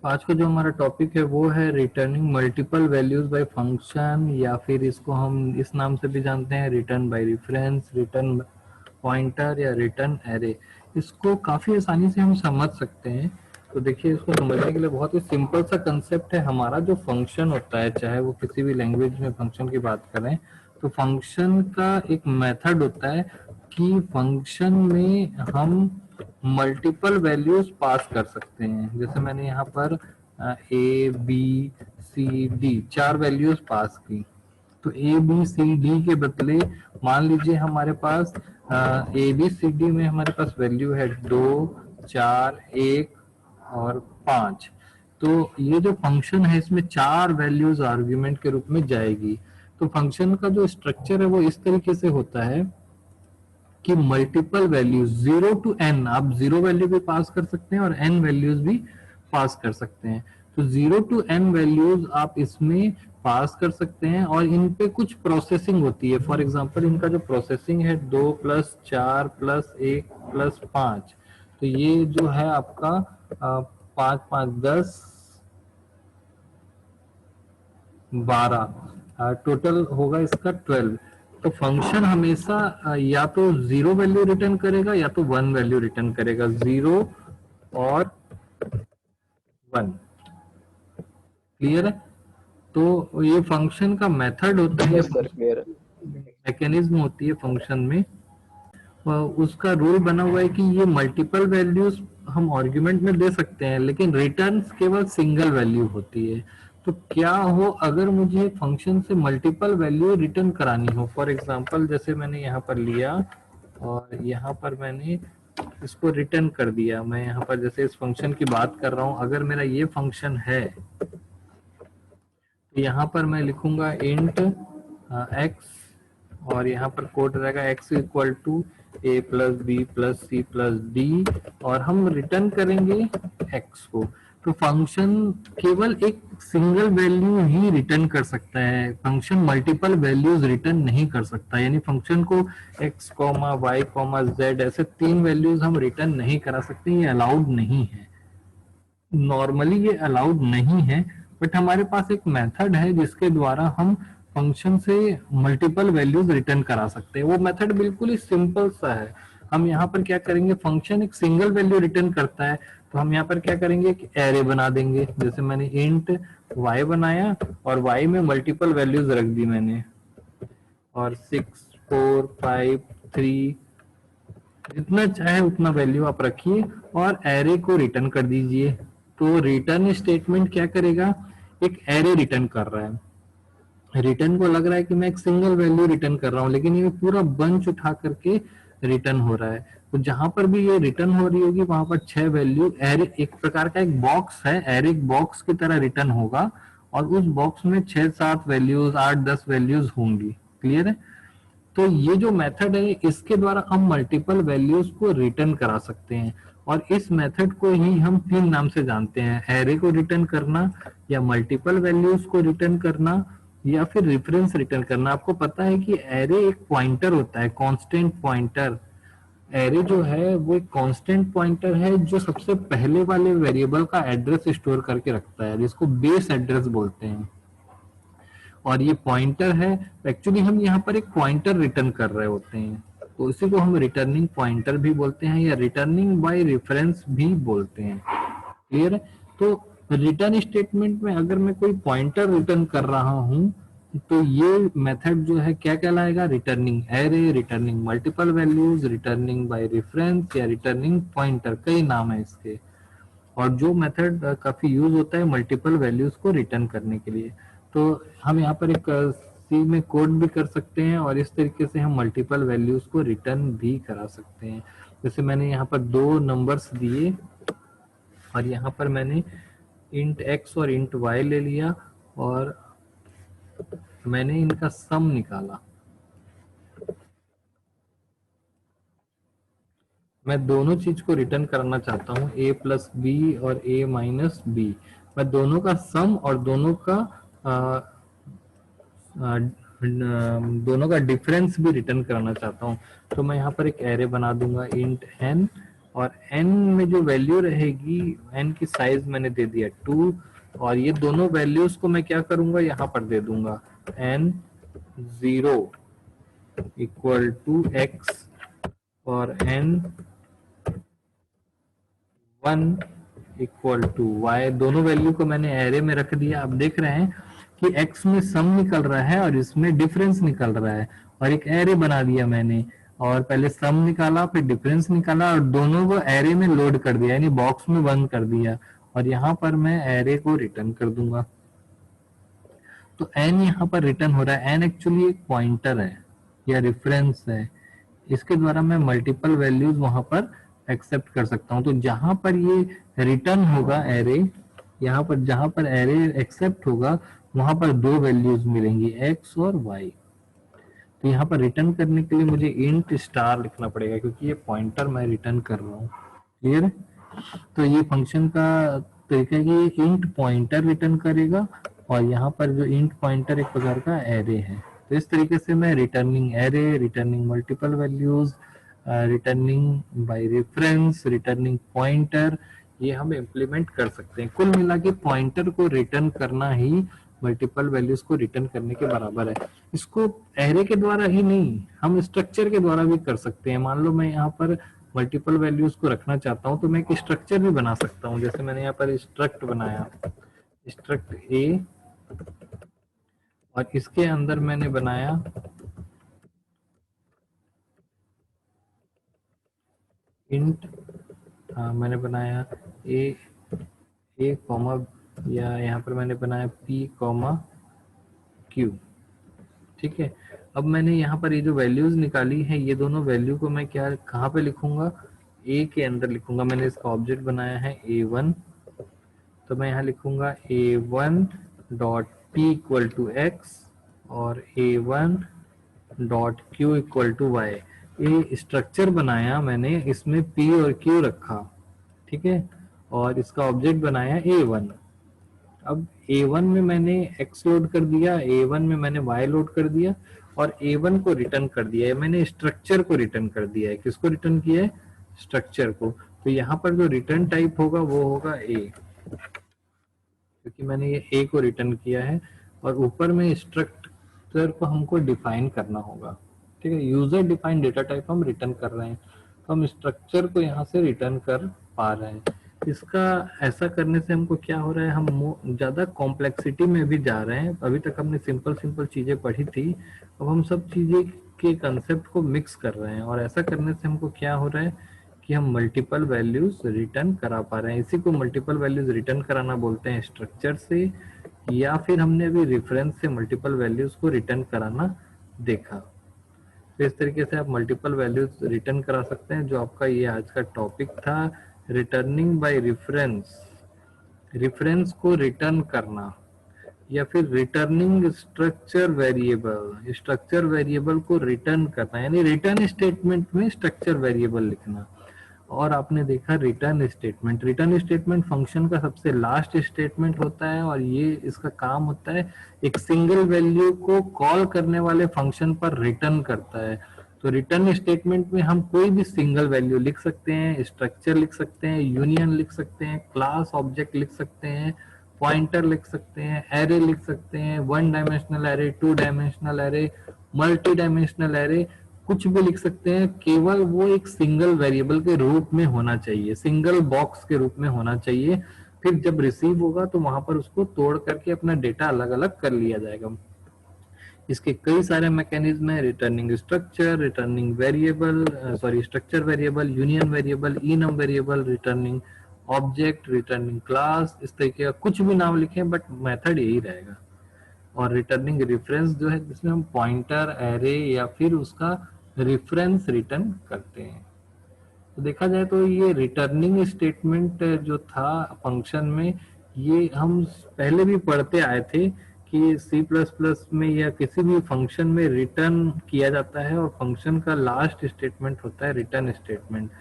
आज का जो हमारा टॉपिक है वो है returning multiple values by function, या फिर इसको हम इस नाम से भी जानते हैं return by reference, return pointer या रिटर्न एरे। इसको काफ़ी आसानी से हम समझ सकते हैं। तो देखिए, इसको समझने के लिए बहुत ही सिंपल सा कंसेप्ट है। हमारा जो फंक्शन होता है, चाहे वो किसी भी लैंग्वेज में फंक्शन की बात करें, तो फंक्शन का एक मेथड होता है कि फंक्शन में हम मल्टीपल वैल्यूज पास कर सकते हैं। जैसे मैंने यहाँ पर A B C D 4 values pass की, तो ए बी सी डी के बदले मान लीजिए हमारे पास ए बी सी डी में हमारे पास वैल्यू है 2, 4, 1 और 5। तो ये जो फंक्शन है इसमें 4 वैल्यूज आर्ग्यूमेंट के रूप में जाएगी। तो फंक्शन का जो स्ट्रक्चर है वो इस तरीके से होता है कि मल्टीपल वैल्यूज 0 to n, आप 0 वैल्यू भी पास कर सकते हैं और n वैल्यूज भी पास कर सकते हैं। तो 0 to n वैल्यूज आप इसमें पास कर सकते हैं और इन पे कुछ प्रोसेसिंग होती है। फॉर एग्जांपल इनका जो प्रोसेसिंग है 2 + 4 + 1 + 5, तो ये जो है आपका 5 5 10 12, टोटल होगा इसका 12। तो फंक्शन हमेशा या तो 0 वैल्यू रिटर्न करेगा या तो 1 वैल्यू रिटर्न करेगा, 0 और 1। क्लियर है? तो ये फंक्शन का मेथड होता है, यस सर, क्लियर है। मैकेनिज्म होती है फंक्शन में। उसका रूल बना हुआ है कि ये मल्टीपल वैल्यूज हम आर्गुमेंट में दे सकते हैं, लेकिन रिटर्न केवल सिंगल वैल्यू होती है। तो क्या हो अगर मुझे फंक्शन से मल्टीपल वैल्यू रिटर्न करानी हो? फॉर एग्जांपल जैसे मैंने यहाँ पर लिया और यहाँ पर मैंने इसको रिटर्न कर दिया। मैं यहाँ पर जैसे इस फंक्शन की बात कर रहा हूँ, अगर मेरा ये फंक्शन है तो यहाँ पर मैं लिखूंगा इंट एक्स, और यहाँ पर कोड रहेगा x = a + b + c + d, और हम रिटर्न करेंगे x को। तो फंक्शन केवल एक सिंगल वैल्यू ही रिटर्न कर सकता है, फंक्शन मल्टीपल वैल्यूज रिटर्न नहीं कर सकता। यानी फंक्शन को x, y, z ऐसे 3 वैल्यूज हम रिटर्न नहीं करा सकते, ये अलाउड नहीं है। नॉर्मली ये अलाउड नहीं है, बट हमारे पास एक मेथड है जिसके द्वारा हम फंक्शन से मल्टीपल वैल्यूज रिटर्न करा सकते हैं। वो मेथड बिल्कुल ही सिंपल सा है। हम यहाँ पर क्या करेंगे, फंक्शन एक सिंगल वैल्यू रिटर्न करता है, तो हम यहाँ पर क्या करेंगे कि एरे बना देंगे। जैसे मैंने इंट y बनाया और y में मल्टीपल वैल्यूज रख दी मैंने, और 6, 4, 5, 3, जितना चाहे उतना वैल्यू आप रखिए और एरे को रिटर्न कर दीजिए। तो रिटर्न स्टेटमेंट क्या करेगा, एक एरे रिटर्न कर रहा है। रिटर्न को लग रहा है कि मैं एक सिंगल वैल्यू रिटर्न कर रहा हूँ, लेकिन ये पूरा बंच उठा करके रिटर्न हो रहा है। तो जहां पर भी ये रिटर्न हो रही होगी वहां पर 6 वैल्यू, एरे एक प्रकार का एक बॉक्स है, एरे एक बॉक्स की तरह रिटर्न होगा, और उस बॉक्स में 6-7 वैल्यूज, 8-10 वैल्यूज होंगी। क्लियर है? तो ये जो मेथड है इसके द्वारा हम मल्टीपल वैल्यूज को रिटर्न करा सकते हैं, और इस मेथड को ही हम 3 नाम से जानते हैं, एरे को रिटर्न करना, या मल्टीपल वैल्यूज को रिटर्न करना, या फिर रेफरेंस रिटर्न करना। आपको पता है कि एरे एक पॉइंटर होता है, कांस्टेंट पॉइंटर। एरे जो है वो एक कांस्टेंट पॉइंटर है जो सबसे पहले वाले वेरिएबल का एड्रेस स्टोर करके रखता है, जिसको बेस एड्रेस बोलते हैं। और ये पॉइंटर है, एक्चुअली हम यहाँ पर एक पॉइंटर रिटर्न कर रहे होते हैं, तो इसी को हम रिटर्निंग पॉइंटर भी बोलते हैं, या रिटर्निंग बाय रेफरेंस भी बोलते हैं। क्लियर है? तो रिटर्न स्टेटमेंट में अगर मैं कोई पॉइंटर रिटर्न कर रहा हूँ तो ये मेथड जो है क्या कहलाएगा, returning array, returning multiple values, returning by reference, या रिटर्निंग पॉइंटर, कई नाम है इसके। और जो मेथड काफी यूज होता है मल्टीपल वैल्यूज को रिटर्न करने के लिए। तो हम यहाँ पर एक सी में कोड भी कर सकते हैं, और इस तरीके से हम मल्टीपल वैल्यूज को रिटर्न भी करा सकते हैं। जैसे मैंने यहाँ पर 2 नंबर्स दिए, और यहाँ पर मैंने इंट x और इंट y ले लिया, और मैंने इनका सम निकाला। मैं दोनों चीज को रिटर्न करना चाहता हूँ, a + b और a - b। मैं दोनों का सम और दोनों का डिफरेंस भी रिटर्न करना चाहता हूँ। तो मैं यहाँ पर एक एरे बना दूंगा इंट n, और n में जो वैल्यू रहेगी, n की साइज मैंने दे दिया 2, और ये दोनों वैल्यूज को मैं क्या करूंगा, यहाँ पर दे दूंगा n0 इक्वल टू x और n1 इक्वल टू y। दोनों वैल्यू को मैंने एरे में रख दिया। अब देख रहे हैं कि x में सम निकल रहा है और इसमें डिफरेंस निकल रहा है, और एक एरे बना दिया मैंने, और पहले सम निकाला फिर डिफरेंस निकाला और दोनों को एरे में लोड कर दिया, यानी बॉक्स में बंद कर दिया, और यहाँ पर मैं एरे को रिटर्न कर दूंगा। तो n यहाँ पर रिटर्न हो रहा है। n एक्चुअली एक पॉइंटर है या रेफरेंस है, इसके द्वारा मैं मल्टीपल वैल्यूज वहां पर एक्सेप्ट कर सकता हूं। तो जहां पर ये रिटर्न होगा एरे, यहाँ पर जहां पर एरे एक्सेप्ट होगा वहां पर दो वैल्यूज मिलेंगी, x और y। तो यहाँ पर रिटर्न करने के लिए मुझे इंट स्टार लिखना पड़ेगा, क्योंकि ये पॉइंटर मैं रिटर्न कर रहा हूँ। क्लियर? तो ये फंक्शन का तरीका है कि ये इंट पॉइंटर रिटर्न करेगा, और यहाँ पर जो इंट पॉइंटर एक प्रकार का एरे है। तो इस तरीके से मैं returning array, returning multiple values, returning by reference, returning pointer, ये हम इम्प्लीमेंट कर सकते हैं। कुल मिला के पॉइंटर को रिटर्न करना ही मल्टीपल वैल्यूज को रिटर्न करने के बराबर है। इसको एरे के द्वारा ही नहीं, हम स्ट्रक्चर के द्वारा भी कर सकते हैं। मान लो मैं यहाँ पर मल्टीपल वैल्यूज को रखना चाहता हूँ, तो मैं एक स्ट्रक्चर भी बना सकता हूँ। जैसे मैंने यहाँ पर स्ट्रक्ट बनाया, स्ट्रक्ट ए, और इसके अंदर मैंने बनाया इंट, मैंने बनाया ए कॉमा, या यहाँ पर मैंने बनाया p कॉमा q। ठीक है, अब मैंने यहाँ पर ये जो वैल्यूज निकाली है, ये दोनों वैल्यू को मैं क्या कहाँ पे लिखूंगा, a के अंदर लिखूंगा। मैंने इसका ऑब्जेक्ट बनाया है a1, तो मैं यहाँ लिखूंगा a1 dot p equal to x और a1 dot q equal to y। ये स्ट्रक्चर बनाया मैंने, इसमें p और q रखा, ठीक है, और इसका ऑब्जेक्ट बनाया a1। अब a1 में मैंने x लोड कर दिया, a1 में मैंने y लोड कर दिया, और a1 को रिटर्न कर दिया है। मैंने स्ट्रक्चर को रिटर्न कर दिया है। किसको रिटर्न किया है? स्ट्रक्चर को। तो यहाँ पर जो रिटर्न टाइप होगा वो होगा a, क्योंकि मैंने ये a को रिटर्न किया है, और ऊपर में स्ट्रक्चर को हमको डिफाइन करना होगा। ठीक है, यूजर डिफाइन डेटा टाइप हम रिटर्न कर रहे हैं, तो हम स्ट्रक्चर को यहाँ से रिटर्न कर पा रहे हैं। इसका ऐसा करने से हमको क्या हो रहा है, हम ज्यादा कॉम्प्लेक्सिटी में भी जा रहे हैं। अभी तक हमने सिंपल सिंपल चीजें पढ़ी थी, अब हम सब चीजें के कंसेप्ट को मिक्स कर रहे हैं, और ऐसा करने से हमको क्या हो रहा है कि हम मल्टीपल वैल्यूज रिटर्न करा पा रहे हैं। इसी को मल्टीपल वैल्यूज रिटर्न कराना बोलते हैं स्ट्रक्चर से, या फिर हमने अभी रेफरेंस से मल्टीपल वैल्यूज को रिटर्न कराना देखा। तो इस तरीके से आप मल्टीपल वैल्यूज रिटर्न करा सकते हैं, जो आपका ये आज का टॉपिक था, रिटर्निंग बाय रेफरेंस। रेफरेंस को रिटर्न करना, या फिर returning structure variable, structure variable को रिटर्न करना, यानी रिटर्न स्टेटमेंट में स्ट्रक्चर वेरिएबल लिखना। और आपने देखा return statement, return statement function का सबसे लास्ट स्टेटमेंट होता है, और ये इसका काम होता है एक सिंगल वैल्यू को कॉल करने वाले फंक्शन पर रिटर्न करता है। तो रिटर्न स्टेटमेंट में हम कोई भी सिंगल वैल्यू लिख सकते हैं, स्ट्रक्चर लिख सकते हैं, यूनियन लिख सकते हैं, क्लास ऑब्जेक्ट लिख सकते हैं, पॉइंटर लिख सकते हैं, एरे लिख सकते हैं, one dimensional array, two dimensional array, multi dimensional array, कुछ भी लिख सकते हैं। केवल वो एक सिंगल वेरिएबल के रूप में होना चाहिए, सिंगल बॉक्स के रूप में होना चाहिए। फिर जब रिसीव होगा तो वहां पर उसको तोड़ करके अपना डेटा अलग अलग कर लिया जाएगा। इसके कई सारे मैकेनिज्म है, returning structure, returning variable, structure variable, union variable, enum variable, returning object, returning class, इस तरीके का कुछ भी नाम लिखें, बट मेथड यही रहेगा। और रिटर्निंग रेफरेंस जो है, जिसमें हम पॉइंटर, एरे या फिर उसका रेफरेंस रिटर्न करते हैं। तो देखा जाए तो ये रिटर्निंग स्टेटमेंट जो था फंक्शन में, ये हम पहले भी पढ़ते आए थे कि C++ में या किसी भी फंक्शन में रिटर्न किया जाता है, और फंक्शन का लास्ट स्टेटमेंट होता है रिटर्न स्टेटमेंट।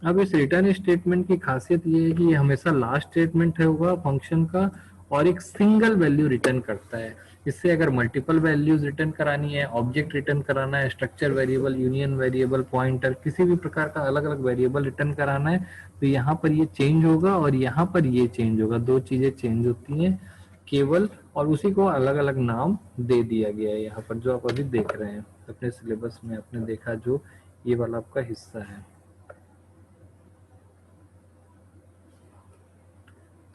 अब इस रिटर्न स्टेटमेंट की खासियत ये है कि ये हमेशा लास्ट स्टेटमेंट होगा फंक्शन का, और एक सिंगल वैल्यू रिटर्न करता है। इससे अगर मल्टीपल वैल्यूज रिटर्न करानी है, ऑब्जेक्ट रिटर्न कराना है, structure variable, union variable, pointer, किसी भी प्रकार का अलग अलग वेरिएबल रिटर्न कराना है, तो यहाँ पर ये चेंज होगा और यहाँ पर ये चेंज होगा, दो चीजें चेंज होती हैं केवल, और उसी को अलग अलग नाम दे दिया गया है यहाँ पर, जो आप अभी देख रहे हैं अपने सिलेबस में आपने देखा, जो ये वाला आपका हिस्सा है।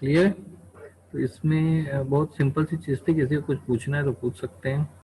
क्लियर? तो इसमें बहुत सिंपल सी चीज थी, किसी को कुछ पूछना है तो पूछ सकते हैं।